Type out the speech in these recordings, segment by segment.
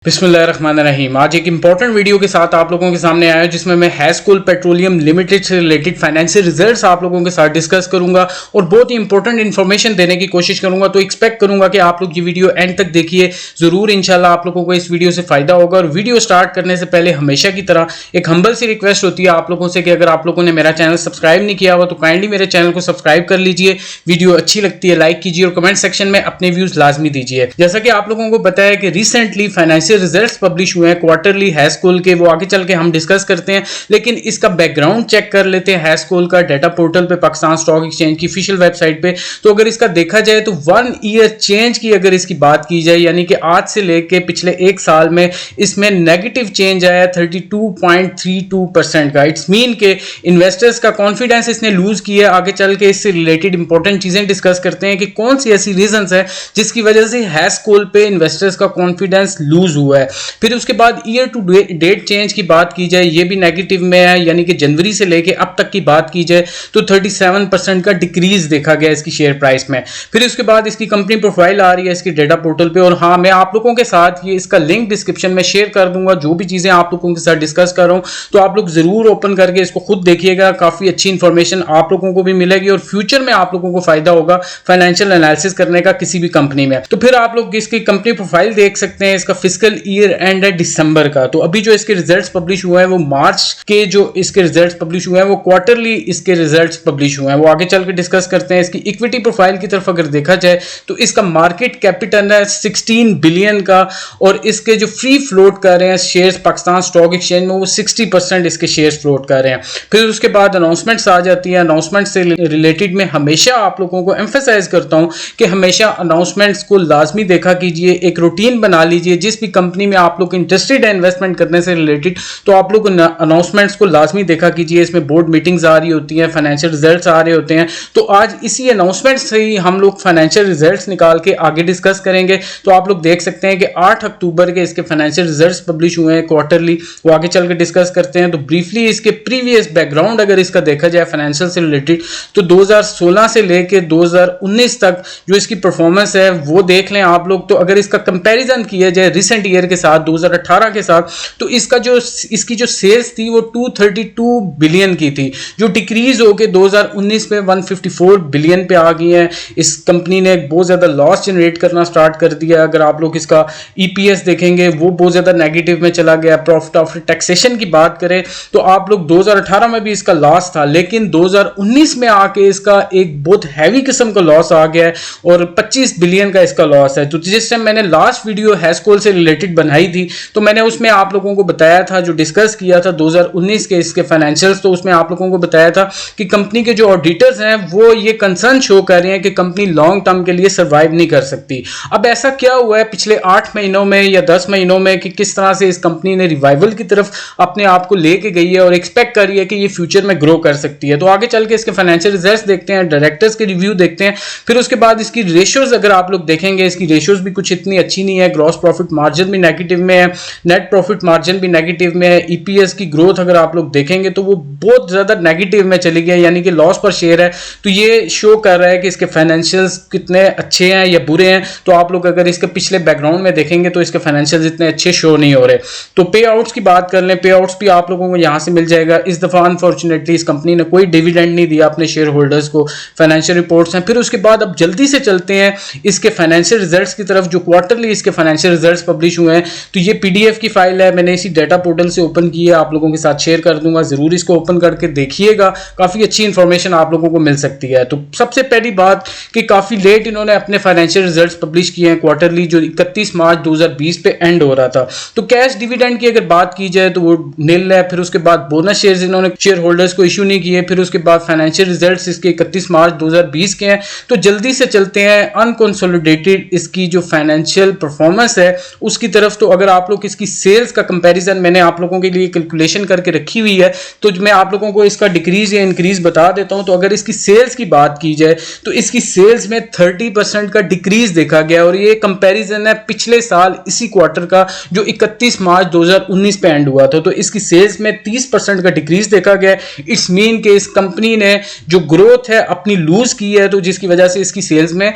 बिस्मिल्लाहिर्रहमानिर्रहीम। आज एक इंपॉर्टेंट वीडियो के साथ आप लोगों के सामने आया जिसमें मैं हैस्कोल पेट्रोलियम लिमिटेड से रिलेटेड फाइनेंशियल रिजल्ट्स आप लोगों के साथ डिस्कस करूंगा और बहुत ही इंपॉर्टेंट इन्फॉर्मेशन देने की कोशिश करूंगा। तो एक्सपेक्ट करूंगा कि आप लोग ये वीडियो एंड तक देखिए, जरूर इंशाल्लाह आप लोगों को इस वीडियो से फायदा होगा। और वीडियो स्टार्ट करने से पहले हमेशा की तरह एक हम्बल सी रिक्वेस्ट होती है आप लोगों से कि अगर आप लोगों ने मेरा चैनल सब्सक्राइब नहीं किया हुआ तो काइंडली मेरे चैनल को सब्सक्राइब कर लीजिए। वीडियो अच्छी लगती है लाइक कीजिए और कमेंट सेक्शन में अपने व्यूज लाजमी दीजिए। जैसा कि आप लोगों को बताया कि रिसेंटली फाइनेंशियल रिजल्ट्स पब्लिश हुए हैं क्वार्टरली हैस्कोल के, वो आगे चल के हम डिस्कस करते हैं। लेकिन इसका बैकग्राउंड चेक कर लेते हैं हैस्कोल का डाटा पोर्टल पे, पाकिस्तान स्टॉक एक्सचेंज की ऑफिशियल वेबसाइट पे। तो अगर इसका देखा जाए तो 1 ईयर चेंज की अगर इसकी बात की जाए, यानी कि आज से लेके पिछले एक साल में इसमें नेगेटिव चेंज आया 32.32% का। इट्स मीन के इन्वेस्टर्स का कॉन्फिडेंस इसने लूज किया। आगे चल के इससे रिलेटेड इंपॉर्टेंट चीजें डिस्कस करते हैं कि कौन सी ऐसी रीजंस है जिसकी वजह से हैस्कोल पे इन्वेस्टर्स का कॉन्फिडेंस लूज हुआ है। फिर उसके बाद ईयर टू डेट चेंज की बात की जाए, ये भी नेगेटिव में है, यानी कि जनवरी से लेके अब तक की बात की जाए तो 37% का डिक्रीज देखा गया इसकी शेयर प्राइस में। फिर उसके बाद इसकी कंपनी प्रोफाइल आ रही है इसकी डेटा पोर्टल पे, और हाँ, मैं आप लोगों के साथ ये इसका लिंक डिस्क्रिप्शन में शेयर कर दूंगा। जो भी चीजें आप लोगों के साथ डिस्कस कर रहा हूं तो आप लोग जरूर ओपन करके इसको खुद देखिएगा। काफी अच्छी इंफॉर्मेशन आप लोगों को भी मिलेगी और फ्यूचर में आप लोगों को फायदा होगा फाइनेंशियल एनालिसिस करने का किसी भी कंपनी में। तो फिर आप लोग इसकी कंपनी प्रोफाइल देख सकते हैं। इसका फिस्कल ईयर एंड है दिसंबर का। तो अभी जो इसके रिजल्ट्स पब्लिश हुए हैं वो मार्च के, जो इसके रिजल्ट्स पब्लिश हुए हैं वो क्वार्टरली इसके रिजल्ट्स पब्लिश हुए हैं, वो आगे चल के डिस्कस करते हैं। इसकी इक्विटी प्रोफाइल की तरफ अगर देखा जाए तो इसका मार्केट कैपिटल है 16 बिलियन का, और इसके जो फ्री फ्लोट कर रहे हैं शेयर्स पाकिस्तान स्टॉक एक्सचेंज में वो 60% इसके शेयर्स फ्लोट कर रहे हैं। फिर उसके बाद अनाउंसमेंट्स आ जाती है। अनाउंसमेंट से रिलेटेड में हमेशा आप लोगों को एम्फेसाइज करता हूं कि हमेशा अनाउंसमेंट्स को लाजमी देखा कीजिए, एक रूटीन बना लीजिए। जिस भी कंपनी में आप लोग इंटरेस्टेड है इन्वेस्टमेंट करने से रिलेटेड तो आप लोग अनाउंसमेंट्स को लाजमी देखा कीजिए। इसमें बोर्ड मीटिंग्स आ रही होती हैं, फाइनेंशियल रिजल्ट्स आ रहे होते हैं। तो आज इसी अनाउंसमेंट से ही हम लोग फाइनेंशियल रिजल्ट्स निकाल के आगे डिस्कस करेंगे। तो आप लोग देख सकते हैं कि 8 अक्टूबर के इसके फाइनेंशियल रिजल्ट्स पब्लिश हुए हैं क्वार्टरली, वो आगे चल के डिस्कस करते हैं। तो ब्रीफली इसके प्रीवियस बैकग्राउंड अगर इसका देखा जाए फाइनेंशियल से रिलेटेड तो 2016 से लेके 2019 तक जो इसकी परफॉर्मेंस है वो देख लें आप लोग। तो अगर इसका कंपैरिजन किया जाए रिसेंट ईयर के साथ 2018 के साथ, तो इसकी जो सेल्स थी वो 232 बिलियन की थी, जो डिक्रीज होकर 2019 में 154 बिलियन पे आ गई है। इस कंपनी ने बहुत ज्यादा लॉस जनरेट करना स्टार्ट कर दिया। अगर आप लोग इसका ईपीएस देखेंगे वो बहुत ज्यादा नेगेटिव में चला गया। प्रॉफिट आफ्टर टैक्सेशन की बात करें तो आप लोग 2018 में भी इसका लॉस था, लेकिन 2019 में आके इसका एक बहुत हैवी किस्म का लॉस आ गया है और 25 बिलियन का इसका लॉस है। तो जिस टाइम मैंने लास्ट वीडियो हैस्कोल से रिलेटेड बनाई थी तो मैंने उसमें आप लोगों को बताया था, जो डिस्कस किया था 2019 के इसके फाइनेंशियल्स, तो उसमें आप लोगों को बताया था कि कंपनी के जो ऑडिटर्स हैं वो ये कंसर्न शो कर रहे हैं कि कंपनी लॉन्ग टर्म के लिए सर्वाइव नहीं कर सकती। अब ऐसा क्या हुआ है पिछले 8 महीनों में या 10 महीनों में कि किस तरह से इस कंपनी ने रिवाइवल की तरफ अपने आप को लेके गई है और एक्सपेक्ट कर रही है कि ये फ्यूचर में ग्रो कर सकती है। तो आगे चल के इसके फाइनेंशियल रिजल्ट्स देखते हैं, डायरेक्टर्स के रिव्यू देखते हैं। फिर उसके बाद इसकी रेशियोज अगर आप लोग देखेंगे, इसकी रेशियोज भी कुछ इतनी अच्छी नहीं है। ग्रॉस प्रॉफिट मार्जिन भी नेगेटिव में है, नेट प्रॉफिट मार्जिन भी नेगेटिव में है। ईपीएस की ग्रोथ अगर आप लोग देखेंगे तो वो बहुत ज्यादा नेगेटिव में चली गई, यानी कि लॉस पर शेयर है। तो ये शो कर रहा है कि इसके फाइनेंशियल्स कितने अच्छे हैं या बुरे हैं। तो आप लोग अगर इसके पिछले बैकग्राउंड में देखेंगे तो इसके फाइनेंशियल्स इतने अच्छे शो नहीं हो रहे। तो पे आउट्स की बात कर लें, पे आउट्स भी आप लोगों को यहां से मिल जाएगा। इस दफा अनफॉर्चुनेटली इस कंपनी ने कोई डिविडेंड नहीं दिया अपने शेयर होल्डर्स को। फाइनेंशियल रिपोर्ट्स हैं। फिर उसके बाद अब जल्दी से चलते हैं इसके फाइनेंशियल रिजल्ट्स की तरफ, जो क्वार्टरली इसके फाइनेंशियल रिजल्ट्स पब्लिश हुए हैं। तो ये पीडीएफ की फाइल है, मैंने इसी डाटा पोर्टल से ओपन की है, आप लोगों के साथ शेयर कर दूंगा। जरूर इसको ओपन करके देखिएगा, काफी अच्छी इंफॉर्मेशन आप लोगों को मिल सकती है। तो सबसे पहली बात कि काफी लेट इन्होंने अपने फाइनेंशियल रिजल्ट्स पब्लिश किए हैं क्वार्टरली, जो 31 मार्च 2020 पे एंड हो रहा था। तो कैश डिविडेंड की अगर बात की जाए तो वो नील है। फिर उसके बाद बोनस शेयर्स इन्होंने शेयर होल्डर्स को इश्यू नहीं किए। फिर उसके बाद फाइनेंशियल रिजल्ट्स इसके 31 मार्च 2020 के हैं। तो जल्दी से चलते हैं अनकंसोलिडेटेड इसकी जो फाइनेंशियल परफॉर्मेंस है उसकी तरफ। तो अगर आप लोग इसकी सेल्स का कंपैरिजन मैंने आप लोगों के लिए कैलकुलेशन करके रखी हुई है, तो मैं आप लोगों को इसका डिक्रीज या इंक्रीज बता देता हूं। तो अगर इसकी सेल्स की बात की जाए तो इसकी सेल्स में 30% का डिक्रीज देखा गया, और ये कंपैरिजन है पिछले साल इसी क्वार्टर का जो 31 मार्च 2019 पे एंड हुआ था। तो इसकी सेल्स में 30% का डिक्रीज देखा गया। इट्स मीन कि इस कंपनी ने जो ग्रोथ है अपनी लूज की है, तो जिसकी वजह से इसकी सेल्स में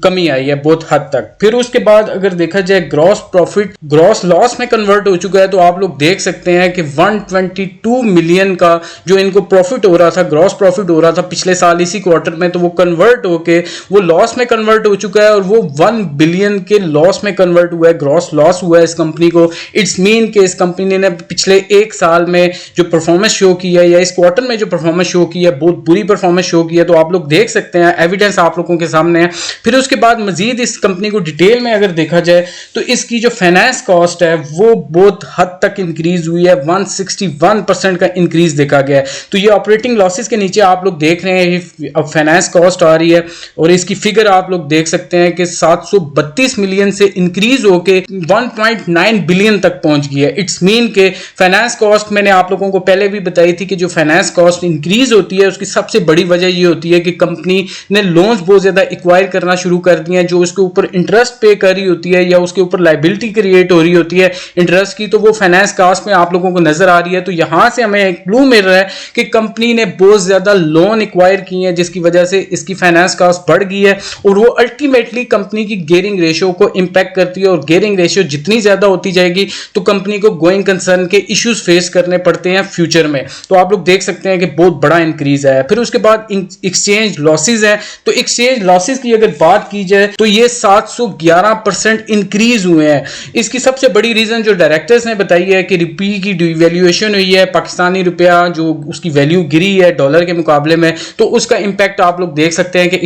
कमी आई है बहुत हद तक। फिर उसके बाद अगर देखा जाए ग्रॉस प्रॉफिट ग्रॉस लॉस में कन्वर्ट हो चुका है। तो आप लोग देख सकते हैं कि 122 मिलियन का जो इनको प्रॉफिट हो रहा था, ग्रॉस प्रॉफिट हो रहा था पिछले साल इसी क्वार्टर में, तो वो कन्वर्ट होके वो लॉस में कन्वर्ट हो चुका है और वो 1 बिलियन के लॉस में कन्वर्ट हुआ है, ग्रॉस लॉस हुआ है इस कंपनी को। इट्स मीन कि इस कंपनी ने पिछले एक साल में जो परफॉर्मेंस शो की है या इस क्वार्टर में जो परफॉर्मेंस शो की है, बहुत बुरी परफॉर्मेंस शो की है। तो आप लोग देख सकते हैं, एविडेंस आप लोगों के सामने है। फिर उसके बाद मजीद इस कंपनी को डिटेल में अगर देखा जाए तो इसकी जो फाइनेंस कॉस्ट है वो बहुत हद तक इंक्रीज हुई है, 161% का इंक्रीज देखा गया है। तो ये ऑपरेटिंग लॉसेस के नीचे आप लोग देख रहे हैं अब फाइनेंस कॉस्ट आ रही है और इसकी फिगर आप लोग देख सकते हैं कि 732 मिलियन से इंक्रीज होके 1.9 बिलियन तक पहुंच गई है। इट्स मीन के फाइनेंस कॉस्ट मैंने आप लोगों को पहले भी बताई थी कि जो फाइनेंस कॉस्ट इंक्रीज होती है उसकी सबसे बड़ी वजह ये होती है कि कंपनी ने लोन्स बहुत ज्यादा एक्वायर करना शुरू कर दिए हैं, जो उसके ऊपर इंटरेस्ट पे कर रही होती है या उसके ऊपर लाइबिलिटी क्रिएट हो रही होती है इंटरेस्ट की, तो वो फाइनेंस कॉस्ट में आप लोगों को नजर आ रही है। तो यहां से हमें एक क्लू मिल रहा है कि कंपनी ने बहुत ज्यादा लोन एक्वायर किए हैं जिसकी वजह से इसकी फाइनेंस कॉस्ट बढ़ गई है और वो अल्टीमेटली कंपनी की गेयरिंग रेशियो को इंपैक्ट करती है और गेयरिंग रेशियो जितनी ज्यादा होती जाएगी तो कंपनी को गोइंग कंसर्न के इश्यूज फेस करने पड़ते हैं फ्यूचर में। तो आप लोग देख सकते हैं कि बहुत बड़ा इंक्रीज है। फिर उसके बाद एक्सचेंज लॉसेज है, तो एक्सचेंज लॉसेज की अगर बात की जाए तो ये 711% इंक्रीज हुए हैं। इसकी सबसे बड़ी रीजन जो डायरेक्टर्स ने बताई है कि रुपये की डिवैल्यूएशन हुई है, पाकिस्तानी रुपया जो उसकी वैल्यू गिरी है डॉलर के मुकाबले में, तो उसका इंपैक्ट आप लोग देख सकते हैं कि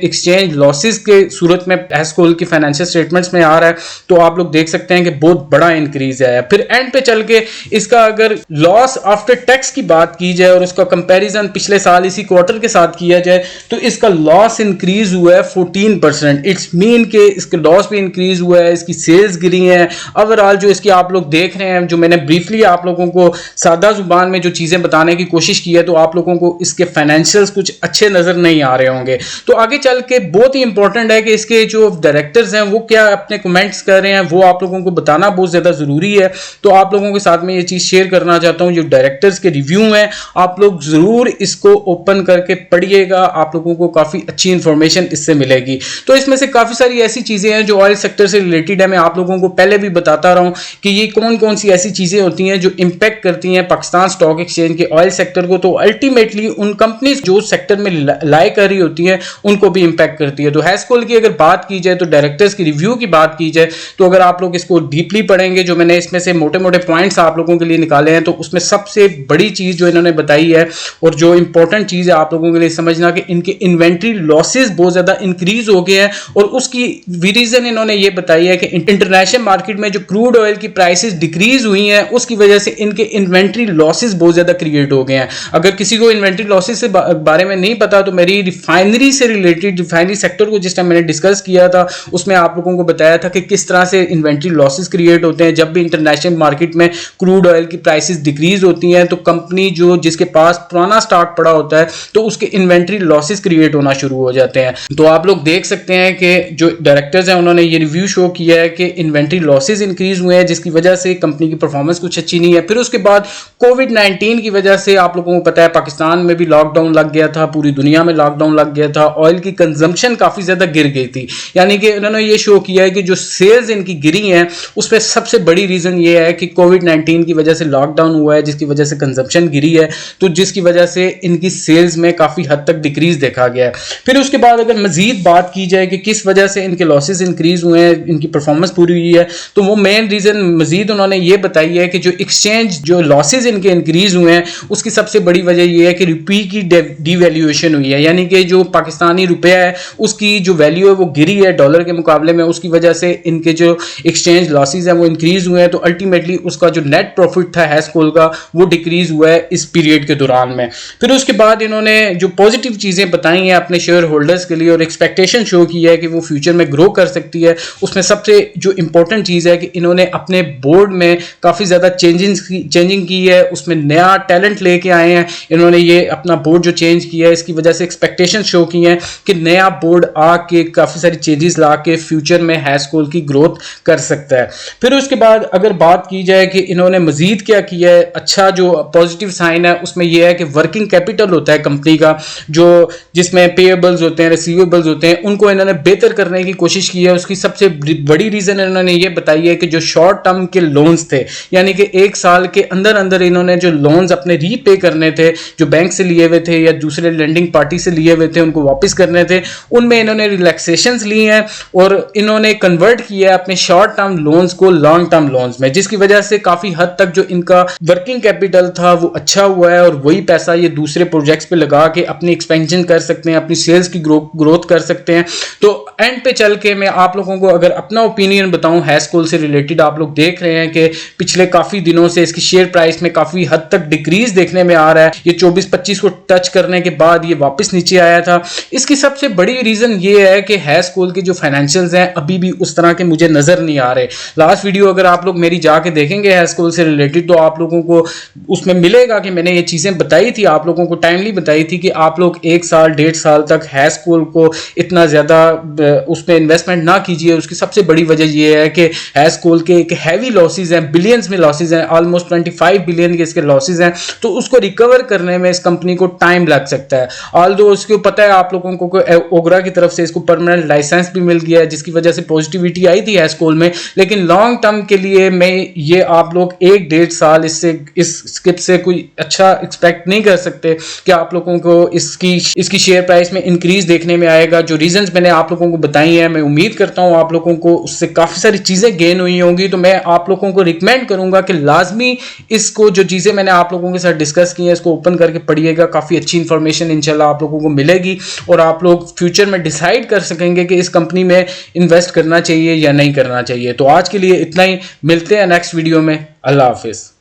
एक्सचेंज लॉसेज के सूरत में एसकोल की फाइनेंशियल स्टेटमेंट्स में आ रहा है। तो आप लोग देख सकते हैं कि बहुत बड़ा इंक्रीज है। फिर एंड पे चल के इसका अगर लॉस आफ्टर टैक्स की बात की जाए और उसका कंपैरिजन पिछले साल इसी क्वार्टर के साथ किया जाए तो इसका लॉस इंक्रीज हुआ है 14%। इट्स मीन के इसका लॉस भी इंक्रीज हुआ है, इसकी सेल्स गिरी है। ओवरऑल जो इसकी आप लोग देख रहे हैं, जो मैंने ब्रीफली आप लोगों को सादा जुबान में जो चीजें बताने की कोशिश की है, तो आप लोगों को इसके फाइनेंशियल्स कुछ अच्छे नजर नहीं आ रहे होंगे। तो आगे चल के बहुत ही इंपॉर्टेंट है कि इसके जो डायरेक्टर्स हैं वो क्या अपने कमेंट्स कर रहे हैं, वो आप लोगों को बताना बहुत ज्यादा जरूरी है। तो आप लोगों के साथ में ये चीज शेयर करना चाहता हूं, जो डायरेक्टर्स के रिव्यू हैं आप लोग जरूर इसको ओपन करके पढ़िएगा, आप लोगों को काफी अच्छी इंफॉर्मेशन इससे मिलेगी। तो इसमें से काफी सारी ऐसी चीजें हैं जो ऑयल सेक्टर से रिलेटेड है। मैं आप लोगों को पहले भी बताता रहा हूं कि ये कौन कौन सी ऐसी चीजें होती हैं जो इंपैक्ट करती हैं पाकिस्तान स्टॉक एक्सचेंज के ऑयल सेक्टर को। तो अल्टीमेटली उन कंपनीज जो सेक्टर में लाई कर रही होती हैं उनको भी इंपैक्ट करती है। तो हैस्कोल की अगर बात की जाए, तो डायरेक्टर्स की रिव्यू की बात की जाए, तो अगर आप लोग इसको डीपली पढ़ेंगे, जो मैंने इसमें से मोटे मोटे पॉइंट्स आप लोगों के लिए निकाले हैं, तो उसमें सबसे बड़ी चीज जो इन्होंने बताई है और जो इंपॉर्टेंट चीज है आप लोगों के लिए समझना कि इनके इन्वेंट्री लॉसेस बहुत ज्यादा इंक्रीज हो गए हैं और उसकी रीजन इन्होंने ये बताई है कि इंटरनेशनल मार्केट में जो क्रूड ऑयल की प्राइसेस डिक्रीज हुई हैं उसकी वजह से इनके इन्वेंट्री लॉसेस बहुत ज्यादा क्रिएट हो गए हैं। अगर किसी को इन्वेंट्री लॉसेस से बारे में नहीं पता तो मेरी रिफाइनरी से रिलेटेड, रिफाइनरी सेक्टर को जिस टाइम मैंने डिस्कस किया था उसमें आप लोगों को बताया था कि किस तरह से इन्वेंट्री लॉसेस क्रिएट होते हैं। जब भी इंटरनेशनल मार्केट में क्रूड ऑयल की प्राइसेस डिक्रीज होती हैं तो कंपनी जो जिसके पास पुराना स्टॉक पड़ा होता है तो उसके इन्वेंट्री लॉसेस क्रिएट होना शुरू हो जाते हैं। तो आप लोग देख सकते हैं कि जो डायरेक्टर्स हैं उन्होंने ये रिव्यू शो किया है कि इन्वेंट्री लॉसेस इंक्रीज हुए हैं जिसकी वजह से कंपनी की परफॉर्मेंस कुछ अच्छी नहीं है। फिर उसके बाद कोविड-19 की वजह से आप लोगों को पता है पाकिस्तान में भी लॉकडाउन लग गया था, पूरी दुनिया में लॉकडाउन लग गया था, ऑयल की कंजम्पशन काफी ज्यादा गिर गई थी। यानी कि उन्होंने ये शो किया है कि जो सेल्स इनकी गिरी हैं उसमें सबसे बड़ी रीजन ये है कि कोविड-19 की वजह से लॉकडाउन हुआ है जिसकी वजह से कंजम्पशन गिरी है, तो जिसकी वजह से इनकी सेल्स में काफी हद तक डिक्रीज देखा गया है। फिर उसके बाद अगर मजीद बात की जाए कि किस वजह से इनके लॉसेस इंक्रीज हुए हैं, इनकी परफॉर्मेंस पूरी हुई है, तो वो मेन रीजन मजीद उन्होंने ये बताई है कि जो एक्सचेंज जो लॉसेस इनके इंक्रीज हुए हैं उसकी सबसे बड़ी वजह ये है कि रुपये की डिवैल्यूएशन हुई है। यानी कि जो पाकिस्तानी रुपया है उसकी जो वैल्यू है वो गिरी है डॉलर के मुकाबले में, उसकी वजह से इनके जो एक्सचेंज लॉसेस हैं वो इंक्रीज हुए हैं। तो अल्टीमेटली उसका जो नेट प्रॉफिट था हैस्कोल का वो डिक्रीज हुआ है इस पीरियड के दौरान में। फिर उसके बाद इन्होंने जो पॉजिटिव चीजें बताई हैं अपने शेयर होल्डर्स के लिए और एक्सपेक्टेशन शो की है कि वो फ्यूचर में ग्रो कर सकती है, उसमें सबसे जो इंपॉर्टेंट चीज है कि इन्होंने अपने बोर्ड में काफी ज्यादा चेंजिंग की है, उसमें नया टैलेंट लेके आए हैं। इन्होंने ये अपना बोर्ड जो चेंज किया है इसकी वजह से एक्सपेक्टेशन शो की है कि नया बोर्ड आके काफी सारी चेंजेस ला के फ्यूचर में हैस्कोल की ग्रोथ कर सकता है। फिर उसके बाद अगर बात की जाए कि इन्होंने मजीद क्या किया है, अच्छा जो पॉजिटिव साइन है उसमें यह है कि वर्किंग कैपिटल होता है कंपनी का, जो जिसमें पेएबल्स होते हैं, रिसीवेबल्स होते हैं, उनको इन्होंने बेहतर करने की कोशिश की है। उसकी सबसे बड़ी रीजन इन्होंने इन्होंने ये बताई है कि जो शॉर्ट टर्म के लोन्स थे, यानी कि 1 साल के अंदर अंदर इन्होंने जो लोन्स अपने रीपे करने थे, जो बैंक से लिए हुए थे या दूसरे लेंडिंग पार्टी से लिए हुए थे, उनको वापस करने थे, उनमें इन्होंने रिलैक्सेशंस ली हैं और इन्होंने कन्वर्ट किया अपने शॉर्ट टर्म लोन्स को लॉन्ग टर्म लोन्स में, जिसकी वजह से काफ़ी हद तक जो इनका वर्किंग कैपिटल था वो अच्छा हुआ है और वही पैसा ये दूसरे प्रोजेक्ट्स पे लगा के अपनी एक्सपेंशन कर सकते हैं, अपनी सेल्स की ग्रोथ कर सकते हैं। तो एंड पे चल के मैं आप लोगों को अगर अपना ओपिनियन बताऊं हैस्कोल से रिलेटेड, आप लोग देख रहे हैं कि पिछले काफ़ी दिनों से इसकी शेयर प्राइस में काफ़ी हद तक डिक्रीज देखने में आ रहा है। ये 24-25 को टच करने के बाद ये वापस नीचे आया था। इसकी सबसे बड़ी रीज़न ये है कि हैस्कोल के जो फाइनेंशियल्स हैं अभी भी उस तरह के मुझे नज़र नहीं आ रहे। लास्ट वीडियो अगर आप लोग मेरी जाके देखेंगे हैस्कोल से रिलेटेड तो आप लोगों को उसमें मिलेगा कि मैंने ये चीज़ें बताई थी, आप लोगों को टाइमली बताई थी कि आप लोग 1 साल 1.5 साल तक हैस्कोल को इतना ज़्यादा उस पर इन्वेस्टमेंट ना कीजिए। उसकी सबसे बड़ी वजह यह है कि हैस्कोल के एक हैवी लॉसेज हैं, बिलियंस में लॉसेज हैं, ऑलमोस्ट 25 बिलियन के इसके लॉसेज हैं। तो उसको रिकवर करने में इस कंपनी को टाइम लग सकता है। ऑल्दो उसको पता है आप लोगों को ओगरा की तरफ से इसको परमानेंट लाइसेंस भी मिल गया है, जिसकी वजह से पॉजिटिविटी आई थी हैस्कोल में। लेकिन लॉन्ग टर्म के लिए मैं ये आप लोग 1-1.5 साल इससे इस स्किप से कोई अच्छा एक्सपेक्ट नहीं कर सकते कि आप लोगों को इसकी शेयर प्राइस में इंक्रीज देखने में आएगा। जो रीजंस मैंने आप लोगों को बताई हैं, मैं उम्मीद करता हूं आप लोगों को उससे काफ़ी सारी चीज़ें गेन हुई होंगी। तो मैं आप लोगों को रिकमेंड करूंगा कि लाजमी इसको जो चीज़ें मैंने आप लोगों के साथ डिस्कस की हैं इसको ओपन करके पढ़िएगा। काफ़ी अच्छी इंफॉर्मेशन इंशाल्लाह आप लोगों को मिलेगी और आप लोग फ्यूचर में डिसाइड कर सकेंगे कि इस कंपनी में इन्वेस्ट करना चाहिए या नहीं करना चाहिए। तो आज के लिए इतना ही, मिलते हैं नेक्स्ट वीडियो में। अल्लाह हाफिज़।